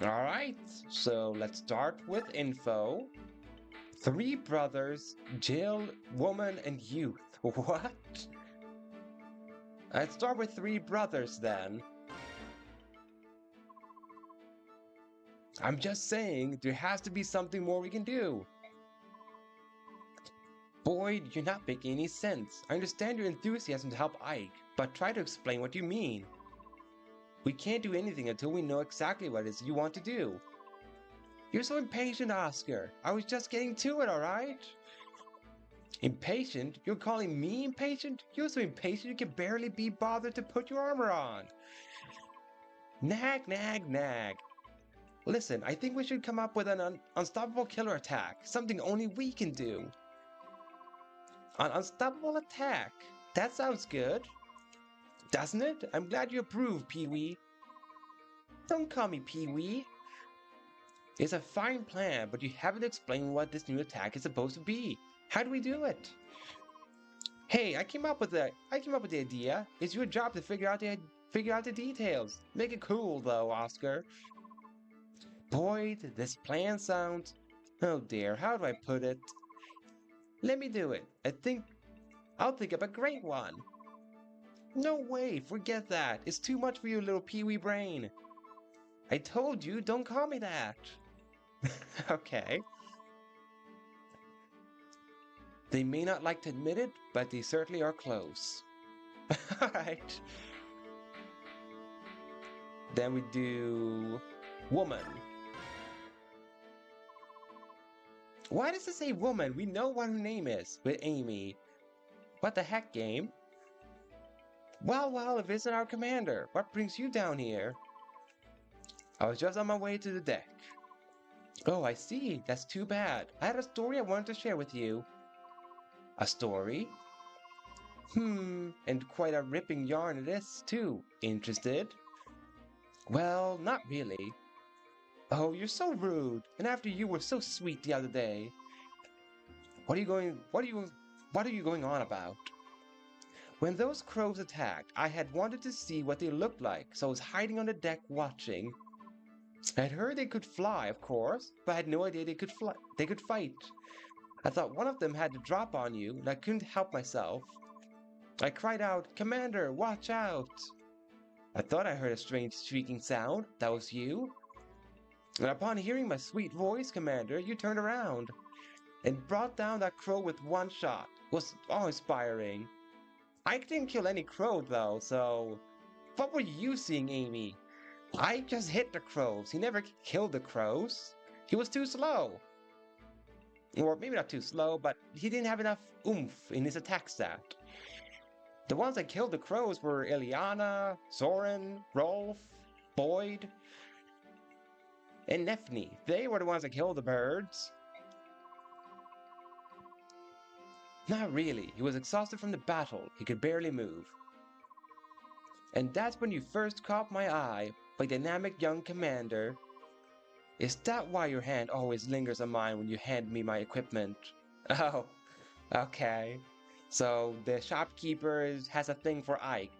Alright, so let's start with info. Three brothers, Jill, woman, and youth. What? I'd start with three brothers then. I'm just saying, there has to be something more we can do. Boyd, you're not making any sense. I understand your enthusiasm to help Ike, but try to explain what you mean. We can't do anything until we know exactly what it is you want to do. You're so impatient, Oscar. I was just getting to it, alright? Impatient? You're calling me impatient? You're so impatient you can barely be bothered to put your armor on. Nag, nag, nag. Listen, I think we should come up with an unstoppable killer attack. Something only we can do. An unstoppable attack? That sounds good. Doesn't it? I'm glad you approve, Pee-wee. Don't call me Pee-wee. It's a fine plan, but you haven't explained what this new attack is supposed to be. How do we do it? Hey, I came up with the idea. It's your job to figure out the details. Make it cool though, Oscar. Boyd, this plan sounds... Oh dear, how do I put it? Let me do it. I'll think up a great one. No way, forget that. It's too much for your little peewee brain. I told you, don't call me that. Okay. They may not like to admit it, but they certainly are close. Alright. Then we do... woman. Why does it say woman? We know what her name is, with Amy. What the heck, game? Well, if it's not our commander, what brings you down here? I was just on my way to the deck. Oh, I see. That's too bad. I had a story I wanted to share with you. A story? And quite a ripping yarn it is, too. Interested? Well, not really. Oh, you're so rude. And after you were so sweet the other day. What are you going on about? When those crows attacked, I had wanted to see what they looked like, so I was hiding on the deck watching. I'd heard they could fly, of course, but I had no idea they could fight. I thought one of them had to drop on you, and I couldn't help myself. I cried out, "Commander, watch out!" I thought I heard a strange shrieking sound. That was you. And upon hearing my sweet voice, Commander, you turned around and brought down that crow with one shot. It was awe-inspiring. I didn't kill any crow though, so... What were you seeing, Amy? I just hit the crows. He never killed the crows. He was too slow. Or maybe not too slow, but he didn't have enough oomph in his attack stat. The ones that killed the crows were Ileana, Soren, Rolf, Boyd, and Nefni. They were the ones that killed the birds. Not really. He was exhausted from the battle. He could barely move. And that's when you first caught my eye, my dynamic young commander. Is that why your hand always lingers on mine when you hand me my equipment? Oh, okay. So the shopkeeper has a thing for Ike.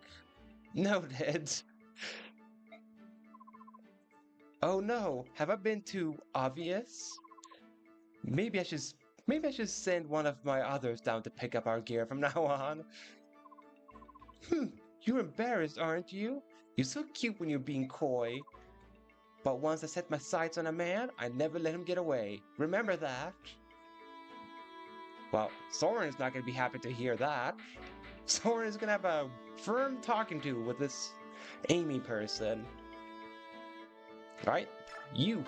Noted. Oh no, have I been too obvious? Maybe I should send one of my others down to pick up our gear from now on. You're embarrassed, aren't you? You're so cute when you're being coy. But once I set my sights on a man, I never let him get away. Remember that? Well, Soren's not going to be happy to hear that. Soren is going to have a firm talking to with this Amy person. Right? Youth.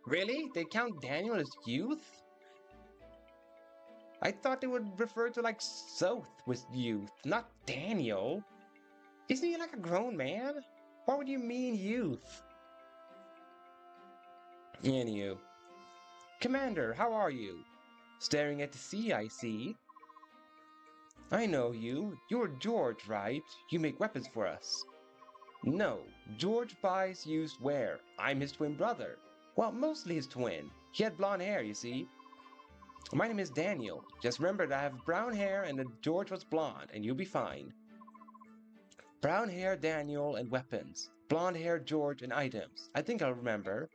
Really? They count Daniel as youth? I thought they would refer to like South with youth, not Daniel. Isn't he like a grown man? What would you mean youth? Anywho. Commander, how are you? Staring at the sea, I see. I know you. You're George, right? You make weapons for us. No, George buys used wear. I'm his twin brother. Well, mostly his twin. He had blonde hair, you see. My name is Daniel. Just remember that I have brown hair and that George was blonde, and you'll be fine. Brown hair, Daniel, and weapons. blonde-haired George, and items. I think I'll remember.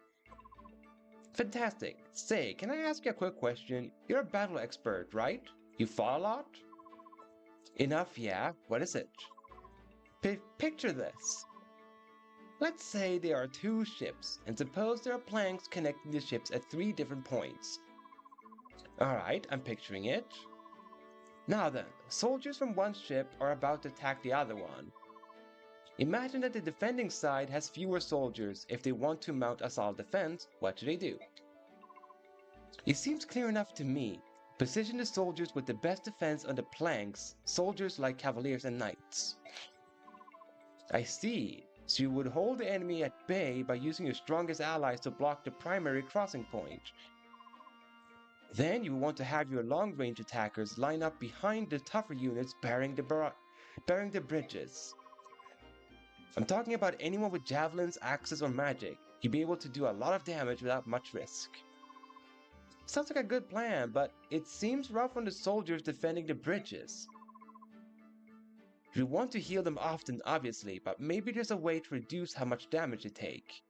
Fantastic. Say, can I ask you a quick question? You're a battle expert, right? You fought a lot? Enough, yeah. What is it? Picture this. Let's say there are two ships, and suppose there are planks connecting the ships at 3 different points. Alright, I'm picturing it. Now then, soldiers from one ship are about to attack the other one. Imagine that the defending side has fewer soldiers. If they want to mount a solid defense, what do they do? It seems clear enough to me. Position the soldiers with the best defense on the planks, soldiers like cavaliers and knights. I see. So you would hold the enemy at bay by using your strongest allies to block the primary crossing point. Then you want to have your long-range attackers line up behind the tougher units bearing the bridges. I'm talking about anyone with javelins, axes, or magic. You'd be able to do a lot of damage without much risk. Sounds like a good plan, but it seems rough on the soldiers defending the bridges. You want to heal them often, obviously, but maybe there's a way to reduce how much damage they take.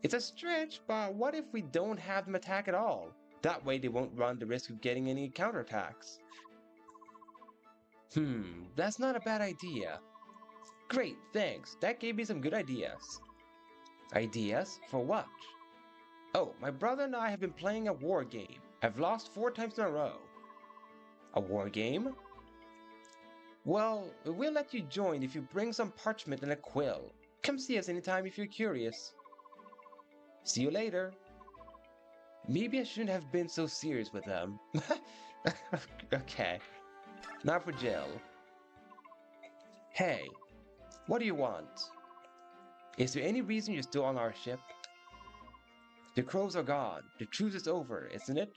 It's a stretch, but what if we don't have them attack at all? That way they won't run the risk of getting any counterattacks. That's not a bad idea. Great, thanks. That gave me some good ideas. Ideas? For what? Oh, my brother and I have been playing a war game. I've lost 4 times in a row. A war game? Well, we'll let you join if you bring some parchment and a quill. Come see us anytime if you're curious. See you later. Maybe I shouldn't have been so serious with them. Okay. Now for Jill. Hey, what do you want? Is there any reason you're still on our ship? The crows are gone. The truce is over, isn't it?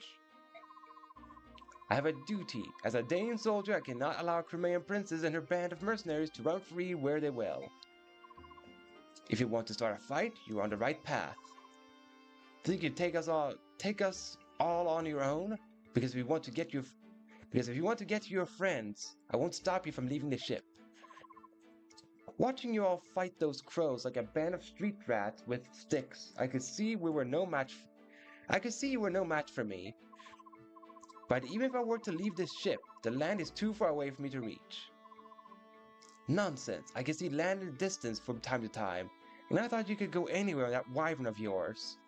I have a duty. As a Dane soldier, I cannot allow a Crimean princess and her band of mercenaries to run free where they will. If you want to start a fight, you're on the right path. Think you'd take us all on your own? Because if you want to get to your friends, I won't stop you from leaving the ship. Watching you all fight those crows like a band of street rats with sticks, I could see you were no match for me. But even if I were to leave this ship, the land is too far away for me to reach. Nonsense, I can see land in the distance from time to time, and I thought you could go anywhere on that wyvern of yours.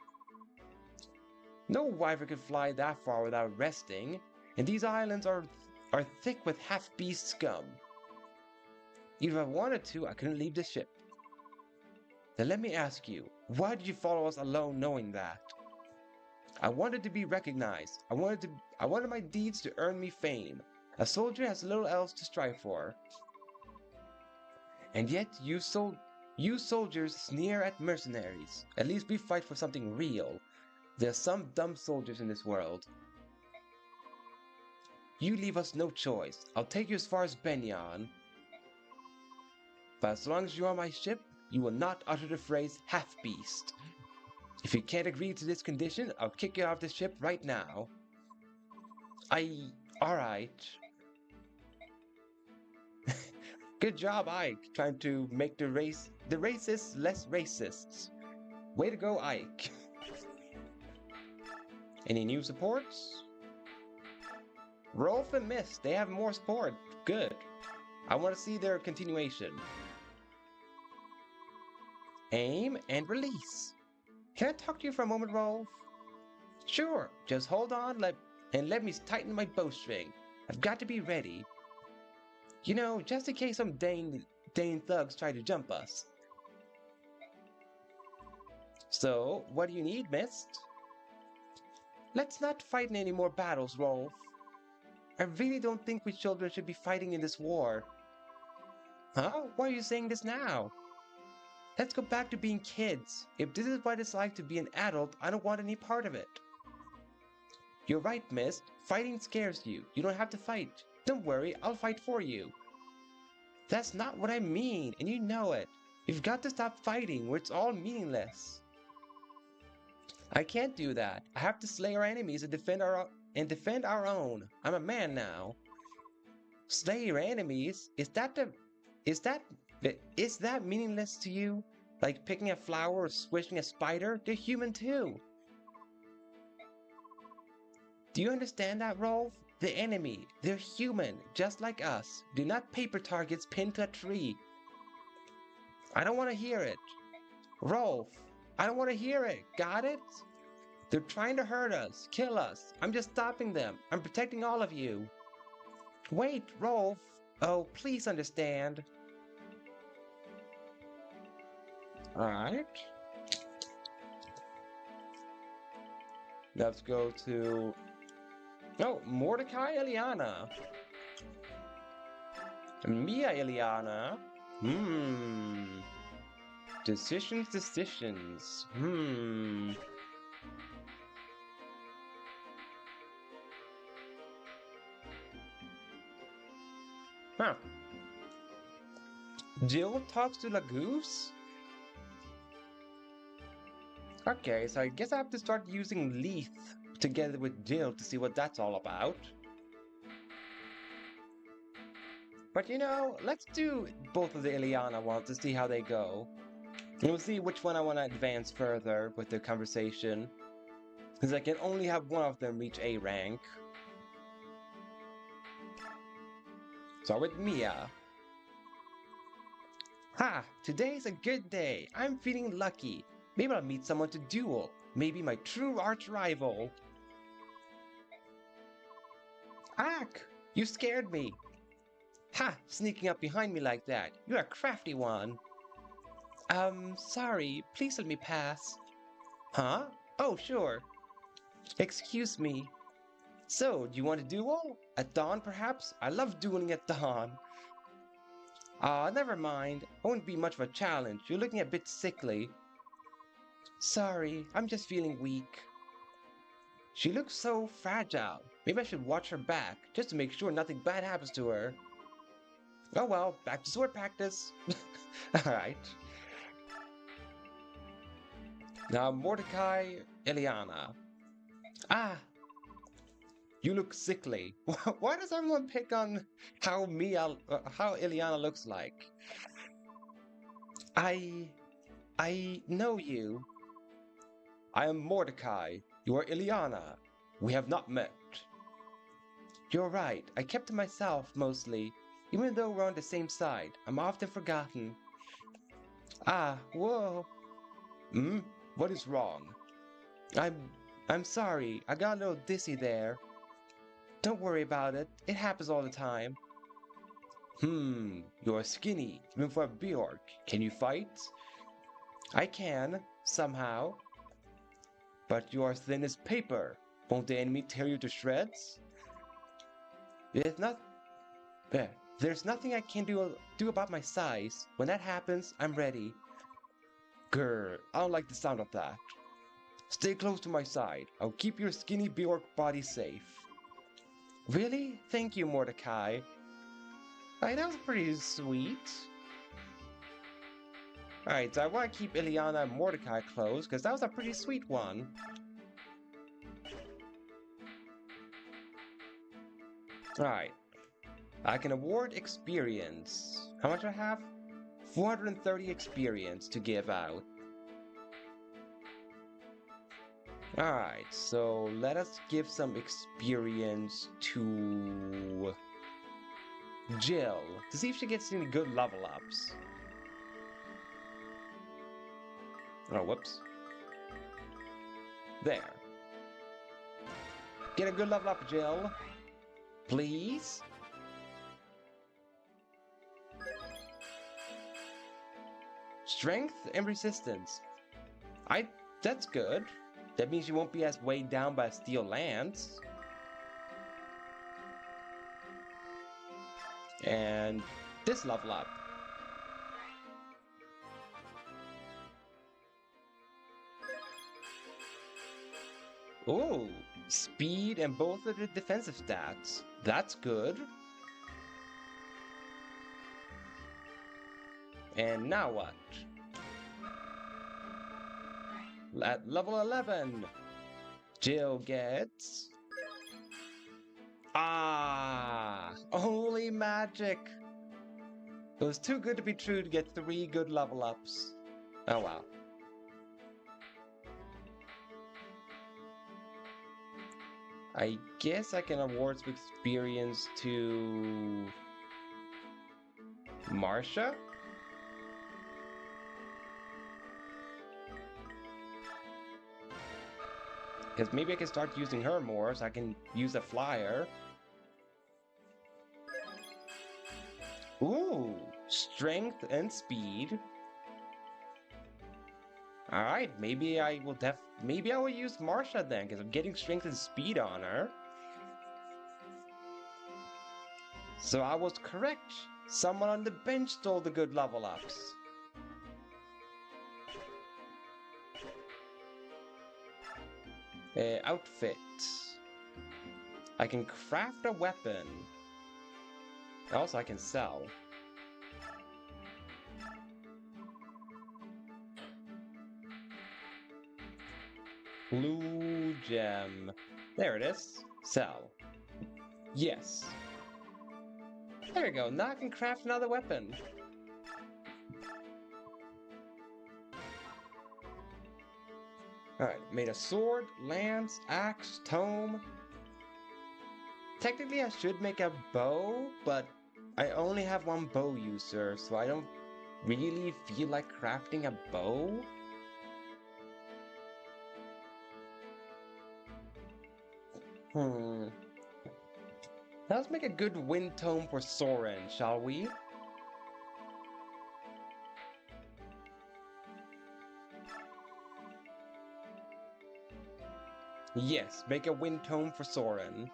No wyvern could fly that far without resting, and these islands are thick with half-beast scum. Even if I wanted to, I couldn't leave the ship. Then let me ask you, why did you follow us alone knowing that? I wanted to be recognized. I wanted my deeds to earn me fame. A soldier has little else to strive for. And yet you soldiers sneer at mercenaries. At least we fight for something real. There are some dumb soldiers in this world. You leave us no choice. I'll take you as far as Begnion. But as long as you're on my ship, you will not utter the phrase half-beast. If you can't agree to this condition, I'll kick you off the ship right now. Alright. Good job, Ike, trying to make the racists less racists. Way to go, Ike. Any new supports? Rolf and Mist, they have more support. Good. I want to see their continuation. Aim and release. Can I talk to you for a moment, Rolf? Sure, just hold on and let me tighten my bowstring. I've got to be ready. You know, just in case some Dane thugs try to jump us. So, what do you need, Mist? Let's not fight in any more battles, Rolf. I really don't think we children should be fighting in this war. Huh? Why are you saying this now? Let's go back to being kids. If this is what it's like to be an adult, I don't want any part of it. You're right, Mist. Fighting scares you. You don't have to fight. Don't worry, I'll fight for you. That's not what I mean, and you know it. You've got to stop fighting, where it's all meaningless. I can't do that. I have to slay our enemies and defend our own. I'm a man now. Slay your enemies? Is that Is that meaningless to you? Like picking a flower or squishing a spider? They're human too. Do you understand that, Rolf? The enemy, they're human, just like us. They're not paper targets pinned to a tree. I don't want to hear it. Rolf, I don't want to hear it. Got it? They're trying to hurt us, kill us. I'm just stopping them. I'm protecting all of you. Wait, Rolf. Oh, please understand. Alright. Let's go to... Oh, Mordecai Eliana. Mia Eliana. Decisions. Huh. Jill talks to Lagoose? Okay, so I guess I have to start using Leith together with Jill to see what that's all about. But you know, let's do both of the Ileana ones to see how they go. And we'll see which one I want to advance further with the conversation. Because I can only have one of them reach A rank. Start with Mia. Ha! Today's a good day. I'm feeling lucky. Maybe I'll meet someone to duel. Maybe my true arch rival. Ack! You scared me. Ha! Sneaking up behind me like that. You're a crafty one. Sorry. Please let me pass. Huh? Oh, sure. Excuse me. So, do you want to duel? At dawn, perhaps? I love dueling at dawn. Never mind. It won't be much of a challenge. You're looking a bit sickly. Sorry, I'm just feeling weak. She looks so fragile. Maybe I should watch her back, just to make sure nothing bad happens to her. Oh well, back to sword practice. Alright. Now, Mordecai Eliana. Ah! You look sickly. Why does everyone pick on how Eliana looks like? I know you. I am Mordecai. You are Eliana. We have not met. You're right. I kept to myself, mostly. Even though we're on the same side, I'm often forgotten. Ah, whoa. What is wrong? I'm sorry. I got a little dizzy there. Don't worry about it. It happens all the time. You're skinny, even for a Bjork. Can you fight? I can, somehow. But you are thin as paper. Won't the enemy tear you to shreds? There's nothing I can do about my size. When that happens, I'm ready. Grr, I don't like the sound of that. Stay close to my side. I'll keep your skinny Bjork body safe. Really? Thank you, Mordecai. Alright, that was pretty sweet. Alright, so I want to keep Ileana and Mordecai close, because that was a pretty sweet one. Alright. I can award experience. How much do I have? 430 experience to give out. Alright, so let us give some experience to Jill to see if she gets any good level ups. Oh, whoops. There. Get a good level up, Jill. Please? Strength and resistance. That's good. That means you won't be as weighed down by steel lance. And this level up. Ooh, speed and both of the defensive stats. That's good. And now what? At level 11, Jill gets... Ah! Only magic! It was too good to be true to get 3 good level ups. Oh wow. I guess I can award some experience to Marsha? Because maybe I can start using her more so I can use a flyer. Ooh, strength and speed. Alright, maybe I will use Marsha then, because I'm getting strength and speed on her. So I was correct. Someone on the bench stole the good level ups. Outfit. I can craft a weapon. Also, I can sell. Blue gem. There it is. Sell. Yes. There we go. Now I can craft another weapon. Alright, made a sword, lance, axe, tome. Technically I should make a bow, but I only have one bow user, so I don't really feel like crafting a bow. Let's make a good wind tome for Soren, shall we? Yes, make a wind tome for Soren.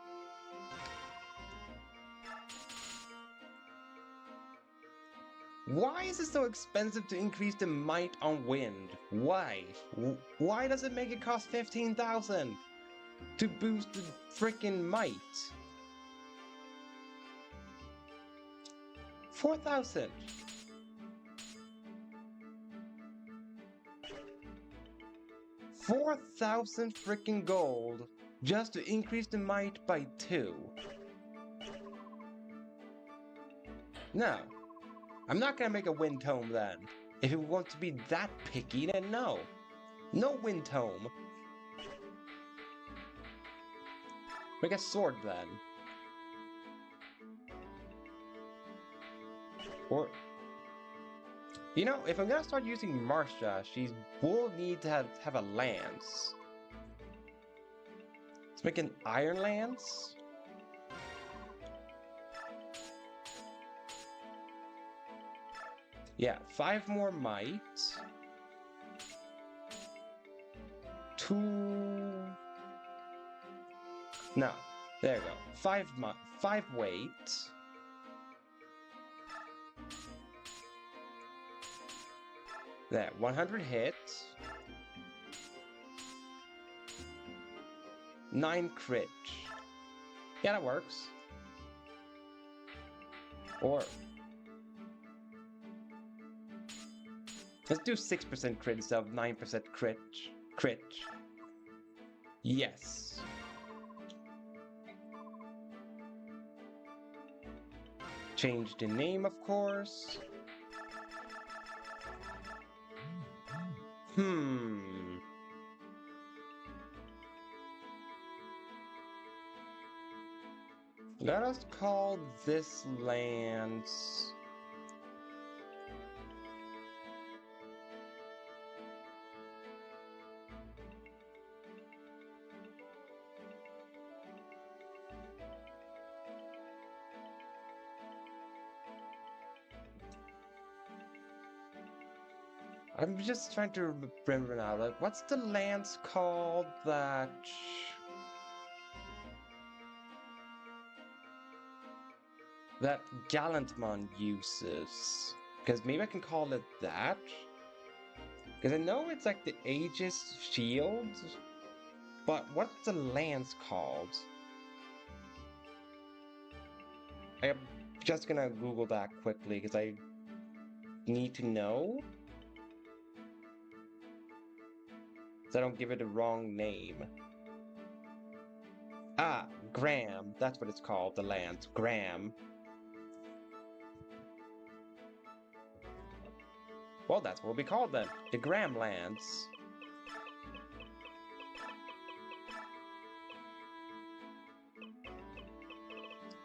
Why is it so expensive to increase the might on wind? Why? Why does it make it cost 15,000 to boost the freaking might? 4,000. $4,000 freaking gold just to increase the might by 2. No. I'm not gonna make a wind tome then. If you want to be that picky, then no. No wind tome. Make a sword then. Or... You know, if I'm gonna start using Marsha, she will need to have a lance. Let's make an iron lance. Yeah, 5 more might. 2... No, there you go. 5 weight. There, 100 hit. 9 crit. Yeah, that works. Or... let's do 6% crit instead of 9% crit. Yes. Change the name, of course. Let us call this land... I'm just trying to remember now, like, what's the lance called that... that Gallantmon uses? Because maybe I can call it that? Because I know it's like the Aegis shield, but what's the lance called? I'm just gonna Google that quickly, because I need to know. So I don't give it a wrong name. Ah, Graham. That's what it's called, the lance. Graham. Well, that's what we call them, the Gramlands.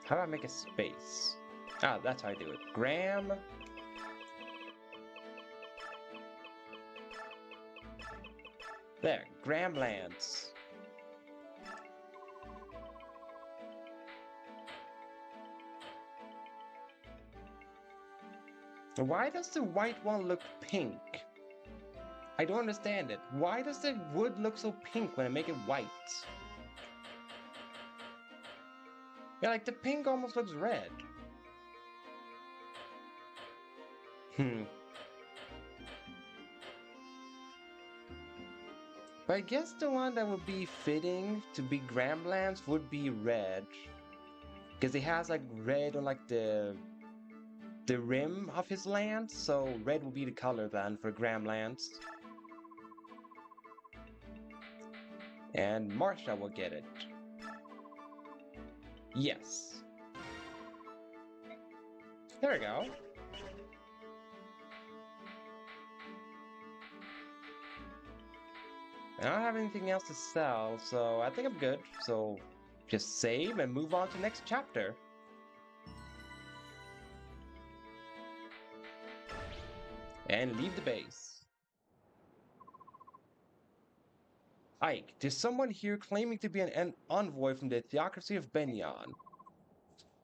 How do I make a space? Ah, that's how I do it. Gram. There, Gramlands. Why does the white one look pink? I don't understand it. Why does the wood look so pink when I make it white? Yeah, like the pink almost looks red. But I guess the one that would be fitting to be Gramlands would be red. Because he has like red on like the rim of his land, so red would be the color then for Gramlands. And Marsha will get it. Yes. There we go. I don't have anything else to sell, so I think I'm good. So just save and move on to next chapter. And leave the base. Ike, there's someone here claiming to be an envoy from the theocracy of Begnion.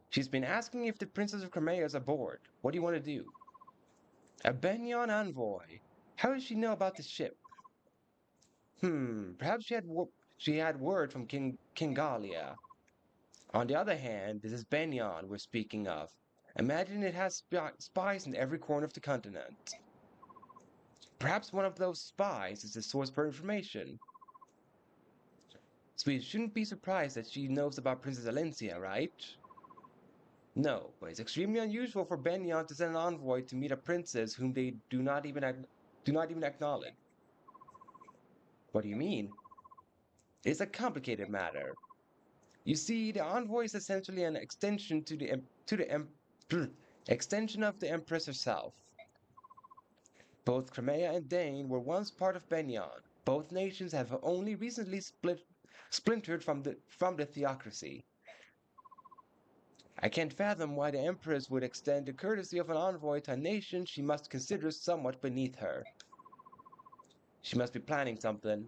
She's been asking if the Princess of Crimea is aboard. What do you want to do? A Begnion envoy? How does she know about the ship? Perhaps she had word from King Galia. On the other hand, this is Begnion we're speaking of. Imagine it has spies in every corner of the continent. Perhaps one of those spies is the source for information. So we shouldn't be surprised that she knows about Princess Alencia, right? No, but it's extremely unusual for Begnion to send an envoy to meet a princess whom they do not even acknowledge. What do you mean? It's a complicated matter. You see, the envoy is essentially an extension extension of the Empress herself. Both Crimea and Dane were once part of Begnion. Both nations have only recently splintered from the theocracy. I can't fathom why the Empress would extend the courtesy of an envoy to a nation she must consider somewhat beneath her. She must be planning something.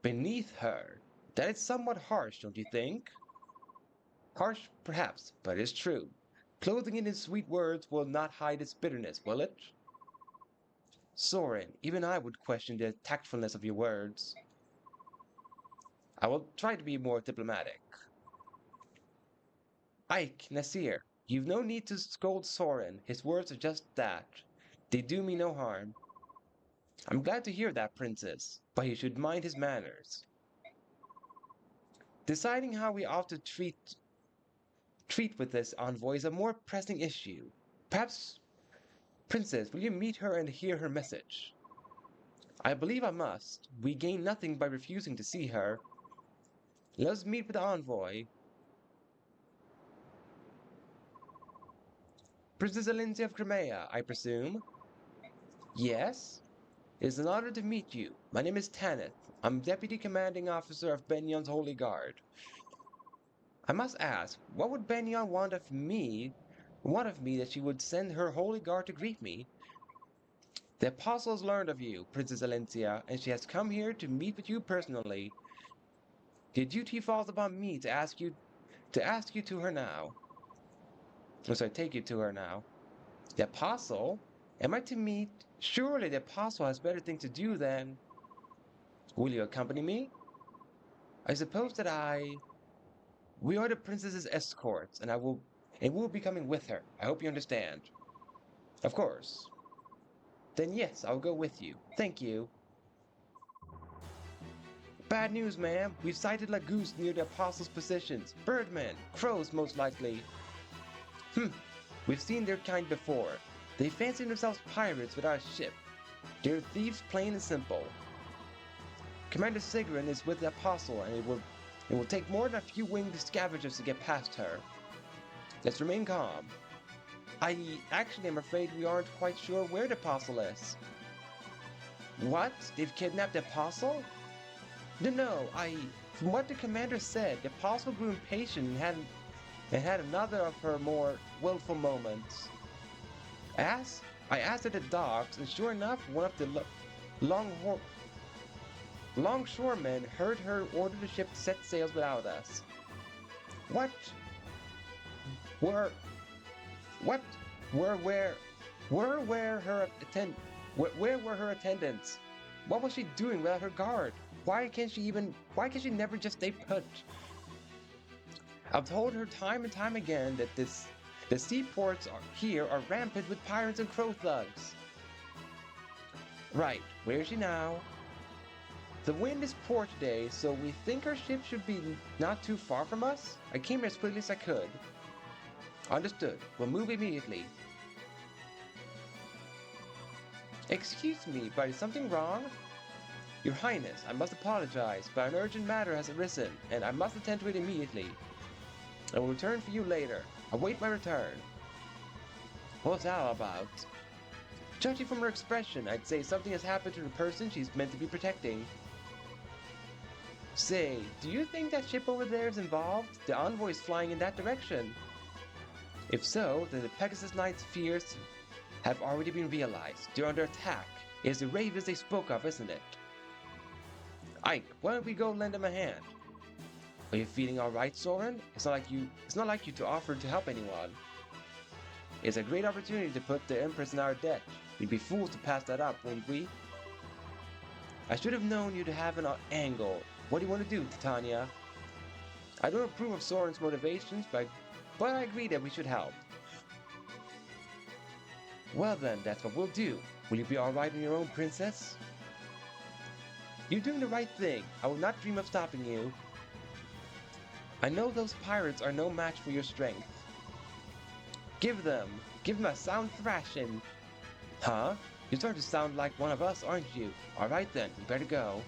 Beneath her? That is somewhat harsh, don't you think? Harsh, perhaps, but it's true. Clothing it in sweet words will not hide its bitterness, will it? Soren, even I would question the tactfulness of your words. I will try to be more diplomatic. Ike, Nasir, you've no need to scold Soren. His words are just that. They do me no harm. I'm glad to hear that, Princess, but he should mind his manners. Deciding how we ought to treat with this envoy is a more pressing issue. Perhaps, Princess, will you meet her and hear her message? I believe I must. We gain nothing by refusing to see her. Let us meet with the envoy. Princess Alencia of Crimea, I presume? Yes? It is an honor to meet you. My name is Tanith. I'm Deputy Commanding Officer of Begnion's Holy Guard. I must ask, what would Begnion want of me that she would send her Holy Guard to greet me? The Apostle has learned of you, Princess Alencia, and she has come here to meet with you personally. The duty falls upon me to ask you to her now. Take you to her now. The Apostle? Am I to meet? Surely the Apostle has better things to do than... Will you accompany me? I suppose that we are the princess's escorts, and we'll be coming with her. I hope you understand. Of course. Then yes, I'll go with you. Thank you. Bad news, ma'am. We've sighted Lagoose near the Apostle's positions. Birdmen. Crows, most likely. We've seen their kind before. They fancy themselves pirates without a ship. They're thieves plain and simple. Commander Sigrun is with the Apostle, and it will take more than a few winged scavengers to get past her. Let's remain calm. I actually am afraid we aren't quite sure where the apostle is. What? They've kidnapped the apostle? No, from what the commander said, the apostle grew impatient and had another of her more willful moments. I asked at the docks, and sure enough, one of the longshoremen heard her order the ship to set sails without us. What? Were what? Where were her where were her attendants? What was she doing without her guard? Why can't she never just stay put? I've told her time and time again that the seaports here are rampant with pirates and crow thugs. Right, where is she now? The wind is poor today, so we think our ship should be not too far from us. I came here as quickly as I could. Understood. We'll move immediately. Excuse me, but is something wrong? Your Highness, I must apologize, but an urgent matter has arisen, and I must attend to it immediately. I will return for you later. Await my return. What's that all about? Judging from her expression, I'd say something has happened to the person she's meant to be protecting. Say, do you think that ship over there is involved? The envoy is flying in that direction. If so, then the Pegasus Knight's fears have already been realized. They're under attack. It's the ravens they spoke of, isn't it? Ike, why don't we go lend them a hand? Are you feeling alright, Soren? It's not like you to offer to help anyone. It's a great opportunity to put the Empress in our debt. We'd be fools to pass that up, wouldn't we? I should have known you to have an angle. What do you want to do, Titania? I don't approve of Soren's motivations, but I agree that we should help. Well then, that's what we'll do. Will you be alright on your own, Princess? You're doing the right thing. I will not dream of stopping you. I know those pirates are no match for your strength. Give them a sound thrashing. Huh? You're starting to sound like one of us, aren't you? Alright then, we better go.